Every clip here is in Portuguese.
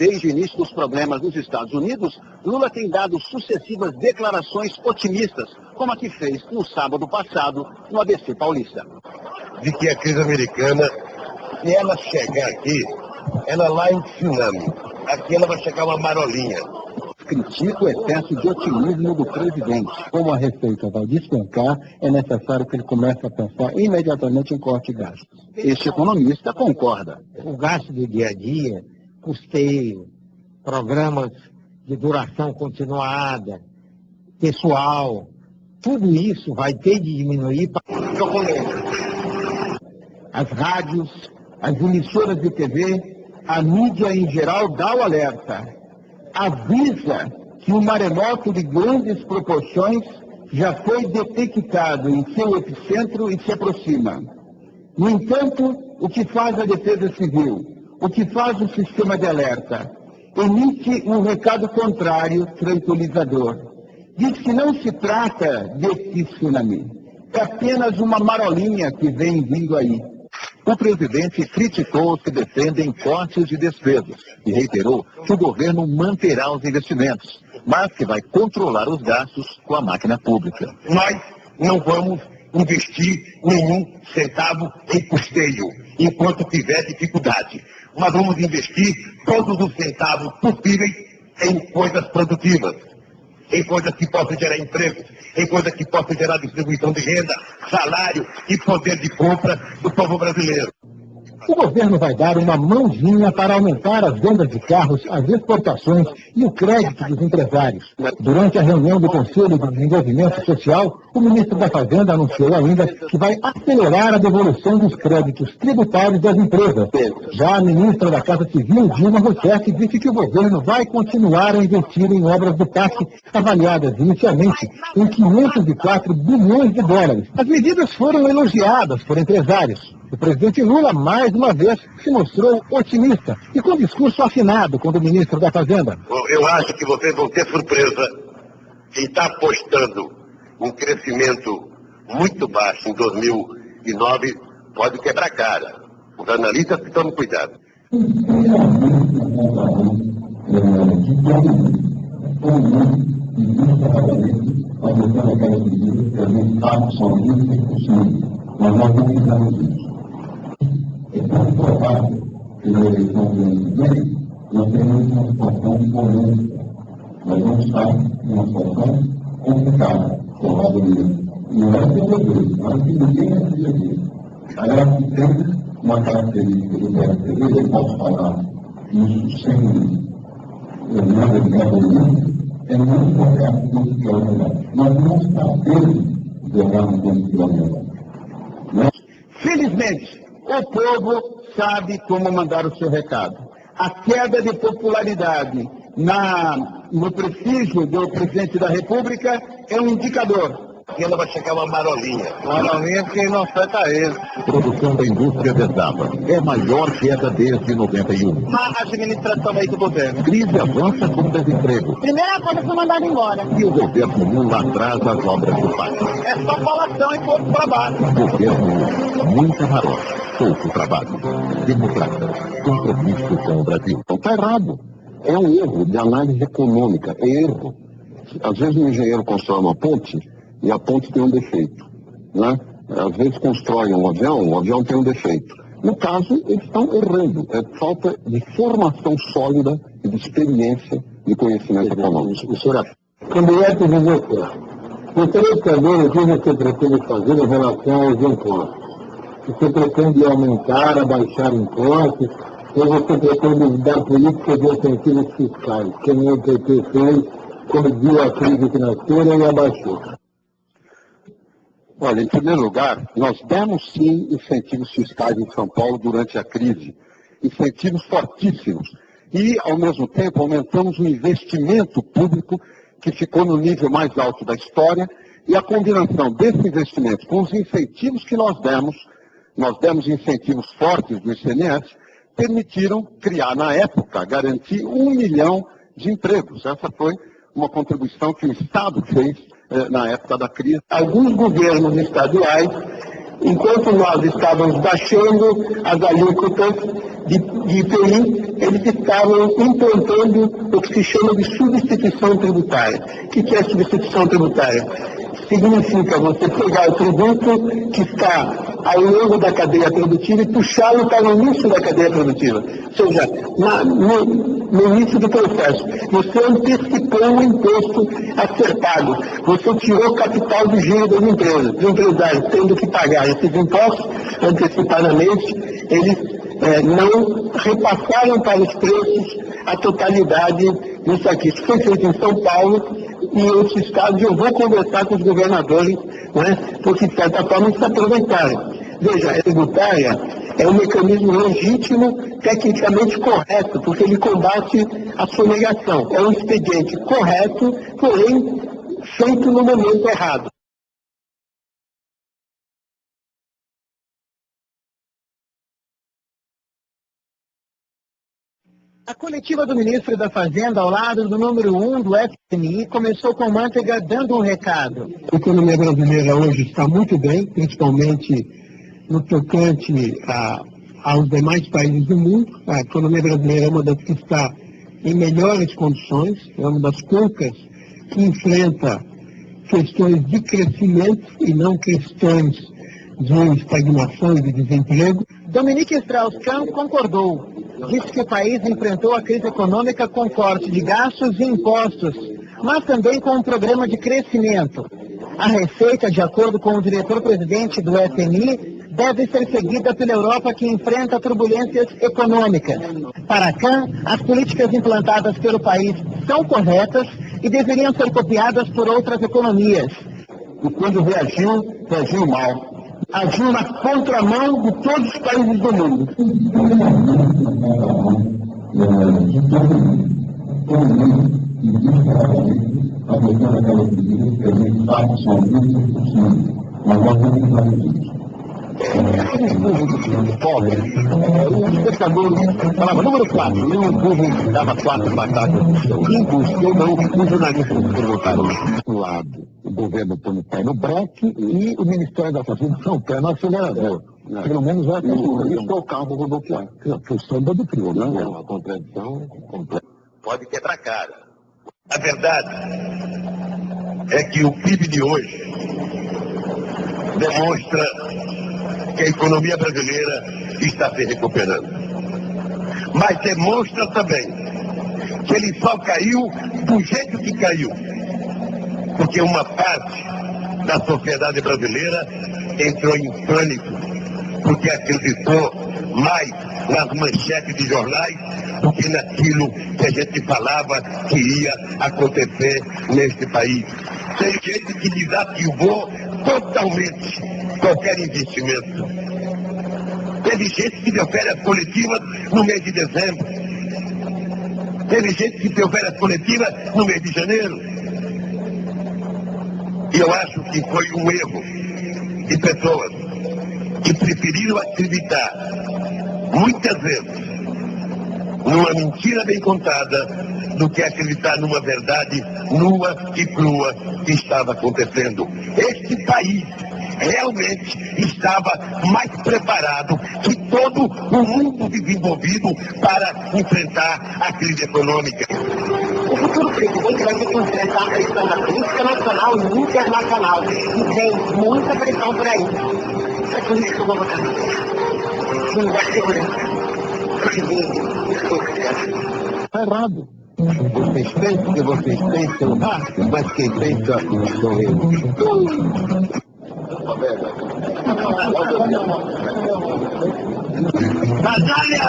Desde o início dos problemas nos Estados Unidos, Lula tem dado sucessivas declarações otimistas, como a que fez no sábado passado no ABC Paulista. De que a crise americana, se ela chegar aqui, ela lá em tsunami. Aqui ela vai chegar uma marolinha. Critica o excesso de otimismo do presidente. Como a receita vai despencar, é necessário que ele comece a pensar imediatamente em corte de gastos. Este economista concorda. O gasto do dia a dia, custeio, programas de duração continuada, pessoal, tudo isso vai ter de diminuir. As rádios, as emissoras de TV, a mídia em geral dá o alerta. Avisa que o maremoto de grandes proporções já foi detectado em seu epicentro e se aproxima. No entanto, o que faz a Defesa Civil? O que faz o sistema de alerta? Emite um recado contrário, tranquilizador. Diz que não se trata de tsunami. É apenas uma marolinha que vem vindo aí. O presidente criticou os que defendem cortes de despesas e reiterou que o governo manterá os investimentos, mas que vai controlar os gastos com a máquina pública. Nós não vamos investir nenhum centavo em custeio, enquanto tiver dificuldade. Nós vamos investir todos os centavos possíveis em coisas produtivas, em coisas que possam gerar empregos, em coisas que possam gerar distribuição de renda, salário e poder de compra do povo brasileiro. O governo vai dar uma mãozinha para aumentar as vendas de carros, as exportações e o crédito dos empresários. Durante a reunião do Conselho de Desenvolvimento Social, o ministro da Fazenda anunciou ainda que vai acelerar a devolução dos créditos tributários das empresas. Já a ministra da Casa Civil, Dilma Rousseff, disse que o governo vai continuar a investir em obras do PAC, avaliadas inicialmente em 504 bilhões de dólares. As medidas foram elogiadas por empresários. O presidente Lula, mais uma vez, se mostrou otimista e com discurso afinado com o ministro da Fazenda. Eu acho que vocês vão ter surpresa. Quem está apostando um crescimento muito baixo em 2009 pode quebrar a cara. Os analistas que tomam cuidado. É tão provável que na eleição do ano que vem nós temos uma situação polêmica. Nós vamos estar numa situação complicada, provavelmente. Não é que eu vejo, não é que ninguém vai perceber. Agora, que tem uma característica do PSDB, eu posso falar isso sem nada de gasolina, é não jogar no policial melhor. Nós não sabemos jogar no policial melhor. Felizmente, o povo sabe como mandar o seu recado. A queda de popularidade no prestígio do presidente da República é um indicador. Aqui ela vai chegar uma marolinha. Marolinha que não afeta ele. Produção da indústria desaba. É a maior queda desde 91. Má administração aí do governo. Crise avança com desemprego. Primeira coisa foi mandado embora. E o governo Lula atrasa as obras do PAC. É só falação e pouco trabalho. Governo Lula, muita marola, pouco trabalho. Democratas, compromisso com o Brasil. Então está errado. É um erro de análise econômica. É erro. Às vezes o engenheiro constrói uma ponte e a ponte tem um defeito, né? Às vezes constrói um avião tem um defeito. No caso, eles estão errando. É falta de formação sólida e de experiência de conhecimento econômico. Candidato de você, gostaria de saber o que você pretende fazer em relação aos impostos. Você pretende aumentar, abaixar impostos, ou você pretende dar políticas de incentivos fiscais, que nem o PT fez quando viu a crise financeira e abaixou? Olha, em primeiro lugar, nós demos sim incentivos fiscais em São Paulo durante a crise, incentivos fortíssimos. E, ao mesmo tempo, aumentamos o investimento público, que ficou no nível mais alto da história, e a combinação desse investimento com os incentivos que nós demos incentivos fortes do ICMS, permitiram criar, na época, garantir 1 milhão de empregos. Essa foi uma contribuição que o Estado fez na época da crise. Alguns governos estaduais Enquanto nós estávamos baixando as alíquotas de IPI, eles estavam implantando o que se chama de substituição tributária. O que é substituição tributária? Significa você pegar o tributo que está ao longo da cadeia produtiva e puxá-lo para o início da cadeia produtiva. Ou seja, no início do processo, você antecipou o imposto a ser pago. Você tirou capital do giro das empresas. Os empresários tendo que pagar esses impostos antecipadamente, eles não repassaram para os preços a totalidade disso aqui. Isso foi feito em São Paulo e em outros estados. Eu vou conversar com os governadores, porque de certa forma se aproveitaram. Veja, a tributária é um mecanismo legítimo, tecnicamente correto, porque ele combate a sonegação. É um expediente correto, porém feito no momento errado. A coletiva do ministro da Fazenda, ao lado do número 1 do FMI, começou com Manteiga dando um recado. A economia brasileira hoje está muito bem, principalmente no tocante aos demais países do mundo. A economia brasileira é uma das que está em melhores condições, é uma das poucas que enfrenta questões de crescimento e não questões de estagnação e de desemprego. Dominique Strauss-Kahn concordou. Disse que o país enfrentou a crise econômica com corte de gastos e impostos, mas também com um programa de crescimento. A receita, de acordo com o diretor-presidente do FMI, deve ser seguida pela Europa, que enfrenta turbulências econômicas. Para Kahn, as políticas implantadas pelo país são corretas e deveriam ser copiadas por outras economias. E quando reagiu mal. Agiu na contramão de todos os países do mundo. Pobre. O espectador falava número 4, e o povo dava 4 batatas no chão. Eu não, os jornalistas perguntaram do lado. O governo põe o pé no breque e o Ministério da Fazenda põe o pé no acelerador. Pelo menos é isso é o carro rodoviário. Foi o samba do trio, não é uma contradição completa. Pode quebrar a cara. A verdade é que o PIB de hoje demonstra que a economia brasileira está se recuperando. Mas demonstra também que ele só caiu do jeito que caiu. Porque uma parte da sociedade brasileira entrou em pânico, porque acreditou mais nas manchetes de jornais do que naquilo que a gente falava que ia acontecer neste país. Tem gente que desativou totalmente qualquer investimento. Teve gente que deu férias coletivas no mês de dezembro. Teve gente que deu férias coletivas no mês de janeiro. E eu acho que foi um erro de pessoas que preferiram acreditar, muitas vezes, numa mentira bem contada, do que acreditar numa verdade nua e crua que estava acontecendo. Este país realmente estava mais preparado que todo o mundo desenvolvido para enfrentar a crise econômica. O futuro presidente vai ter que enfrentar a pressão da política nacional e internacional. E vem muita pressão por aí. É por isso que eu vou votar no governo. Não dá segurança. Está errado. Vocês pensam que vocês pensam, mas quem pensa sou eu. Batalha!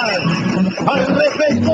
Ao prefeito!